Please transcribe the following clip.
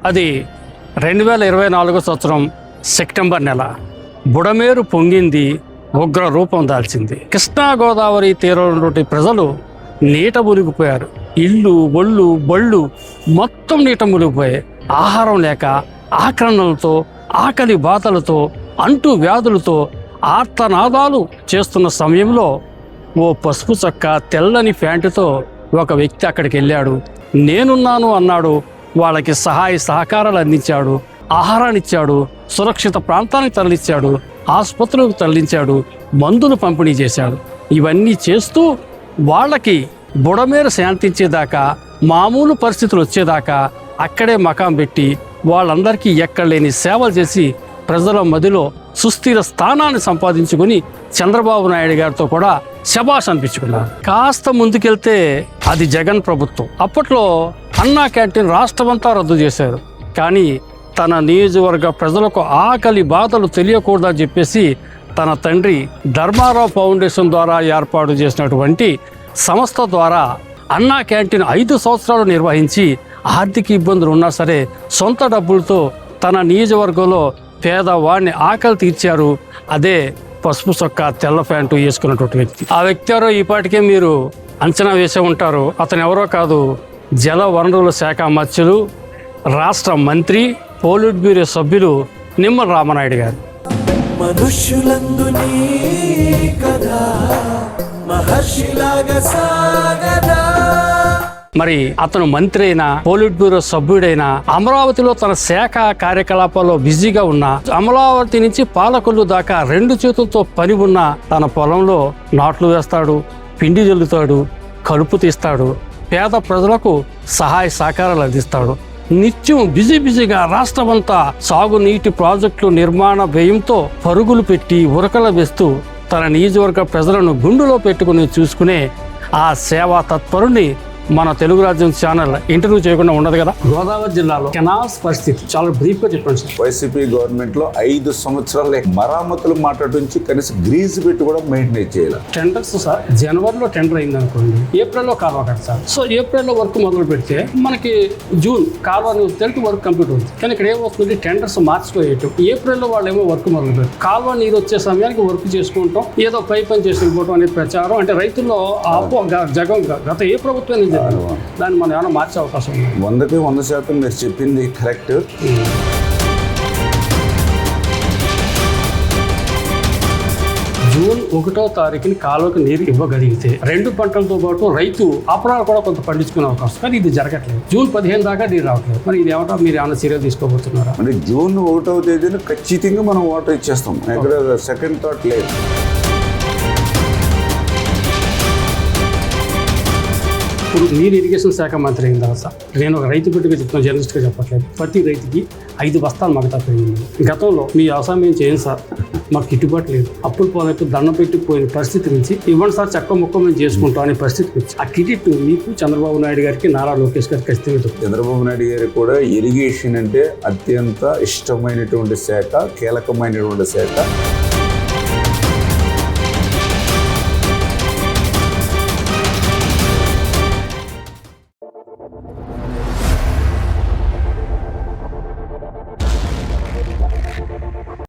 అది 2024 సంవత్సరం సెప్టెంబర్ నెల. బుడమేరు పొంగింది, ఉగ్ర రూపం దాల్చింది. కృష్ణా గోదావరి తీరంలో ప్రజలు నీట మునిగిపోయారు. ఇళ్ళు, ఒళ్ళు, బళ్ళు మొత్తం నీట మునిగిపోయాయి. ఆహారం లేక, ఆక్రమణలతో, ఆకలి బాధలతో, అంటు వ్యాధులతో ఆర్తనాదాలు చేస్తున్న సమయంలో ఓ పసుపు చొక్క, తెల్లని ప్యాంటుతో ఒక వ్యక్తి అక్కడికి వెళ్ళాడు. నేనున్నాను అన్నాడు. వాళ్ళకి సహాయ సహకారాలు అందించాడు, ఆహారాన్ని ఇచ్చాడు, సురక్షిత ప్రాంతానికి తరలించాడు, ఆసుపత్రులకు తరలించాడు, మందులు పంపిణీ చేశాడు. ఇవన్నీ చేస్తూ వాళ్ళకి బుడమేరు శాంతించేదాకా, మామూలు పరిస్థితులు వచ్చేదాకా అక్కడే మకాం పెట్టి వాళ్ళందరికీ ఎక్కడలేని సేవలు చేసి ప్రజల మధ్యలో సుస్థిర స్థానాన్ని సంపాదించుకుని చంద్రబాబు నాయుడు గారితో కూడా శభాష్ అనిపించుకున్నారు. కాస్త ముందుకెళ్తే అది జగన్ ప్రభుత్వం. అప్పట్లో అన్నా క్యాంటీన్ రాష్ట్రమంతా రద్దు చేశారు. కానీ తన నియోజకవర్గ ప్రజలకు ఆకలి బాధలు తెలియకూడదని చెప్పేసి తన తండ్రి ధర్మారావు ఫౌండేషన్ ద్వారా ఏర్పాటు చేసినటువంటి సంస్థ ద్వారా అన్నా క్యాంటీన్ 5 సంవత్సరాలు నిర్వహించి ఆర్థిక ఇబ్బందులు ఉన్నా సరే సొంత డబ్బులతో తన నియోజకవర్గంలో పేదవాడిని ఆకలి తీర్చారు. అదే పసుపు చొక్కా, తెల్ల ప్యాంటు వేసుకున్నటువంటి వ్యక్తి. ఆ వ్యక్తి ఎవరో ఈపాటికే మీరు అంచనా వేసే ఉంటారు. అతను ఎవరో కాదు, జల వనరుల శాఖ మంత్రులు, రాష్ట్ర మంత్రి, పోలిట్ బ్యూరో సభ్యులు నిమ్మల రామనాయుడు గారు. మరి అతను మంత్రి అయినా, పోలిట్ బ్యూరో సభ్యుడైనా, అమరావతిలో తన శాఖ కార్యకలాపాల్లో బిజీగా ఉన్న, అమరావతి నుంచి పాలకొల్లు దాకా 2 చేతులతో పని ఉన్న తన పొలంలో నాట్లు వేస్తాడు, పిండి జల్లుతాడు, కలుపు తీస్తాడు, పేద ప్రజలకు సహాయ సహకారాలు అందిస్తాడు. నిత్యం బిజీగా రాష్ట్రమంతా సాగునీటి ప్రాజెక్టులు నిర్మాణ వ్యయంతో పరుగులు పెట్టి ఉరకల వేస్తూ తన నియోజకవర్గ ప్రజలను గుండెలో పెట్టుకుని చూసుకునే ఆ సేవా తత్పరుని మన తెలుగు రాజ్యం ఛానల్ ఇంటర్వ్యూ చేయకుండా ఉండదు కదా. గోదావరి జిల్లాలో కెనాల్స్ పరిస్థితి చాలా బ్రీఫ్ గా చెప్పండి సార్. వైసీపీ గవర్నమెంట్ లో 5 సంవత్సరాలు మరామతులు మాట్లాడించి కనీసం గ్రీజ్ పెట్టి కూడా మెయింటైన్ చేయాలి. టెండర్స్ సార్ జనవరిలో టెండర్ అయింది అనుకోండి, ఏప్రిల్లో కాలువ కడతారు. సో ఏప్రిల్లో వర్క్ మొదలు పెడితే మనకి జూన్ కాలువ తెలిసి వర్క్ కంప్లీట్ అవుతుంది. కానీ ఇక్కడ ఏమవుతుంది, టెండర్స్ మార్చిపోయేట్టు ఏప్రిల్లో వాళ్ళు ఏమో వర్క్ మొదలు పెడతారు. కాలువ నీరు వచ్చే సమయానికి వర్క్ చేసుకుంటాం, ఏదో పై పని చేసుకుపోవటం అనేది ప్రచారం. అంటే రైతుల్లో జగం గత ఏ ప్రభుత్వం దాన్ని మనం ఏమైనా మార్చే అవకాశం ఉంది. 100కి 100% మీరు చెప్పింది కరెక్ట్. జూన్ 1వ తారీఖుని కాలువకు నీరు ఇవ్వగలిగితే 2 పంటలతో పాటు రైతు అపరాలు కూడా కొంత పండించుకునే అవకాశం. కానీ ఇది జరగట్లేదు. జూన్ 15 దాకా నీరు రావట్లేదు. మరి ఇది ఏమంటారు, మీరు ఏమైనా చర్యలు తీసుకోబోతున్నారా? అంటే జూన్ 1వ తేదీన ఖచ్చితంగా మనం వాటర్ ఇచ్చేస్తాం. ఇక్కడ సెకండ్ థాట్ లేదు. ఇప్పుడు మీరు ఇరిగేషన్ శాఖ మంత్రి అయిన తర్వాత సార్, నేను ఒక రైతు బిడ్డగా చెప్తాను, జర్నలిస్ట్గా చెప్పట్లేదు. ప్రతి రైతుకి 5 బస్తాలు మగతా పెరిగింది. గతంలో మీ వ్యవసాయం ఏం చేయండి సార్, మాకు గిట్టుబాటు లేదు, అప్పులు పోలైతే దండం పెట్టిపోయిన పరిస్థితి నుంచి ఇవ్వండి సార్, చక్క ముక్క మేము చేసుకుంటాం అనే పరిస్థితికి వచ్చి ఆ క్రెడిట్ మీకు చంద్రబాబు నాయుడు గారికి, నారా లోకేష్ గారికి ఖచ్చితంగా. చంద్రబాబు నాయుడు గారికి కూడా ఇరిగేషన్ అంటే అత్యంత ఇష్టమైనటువంటి శాఖ, కీలకమైనటువంటి శాఖ.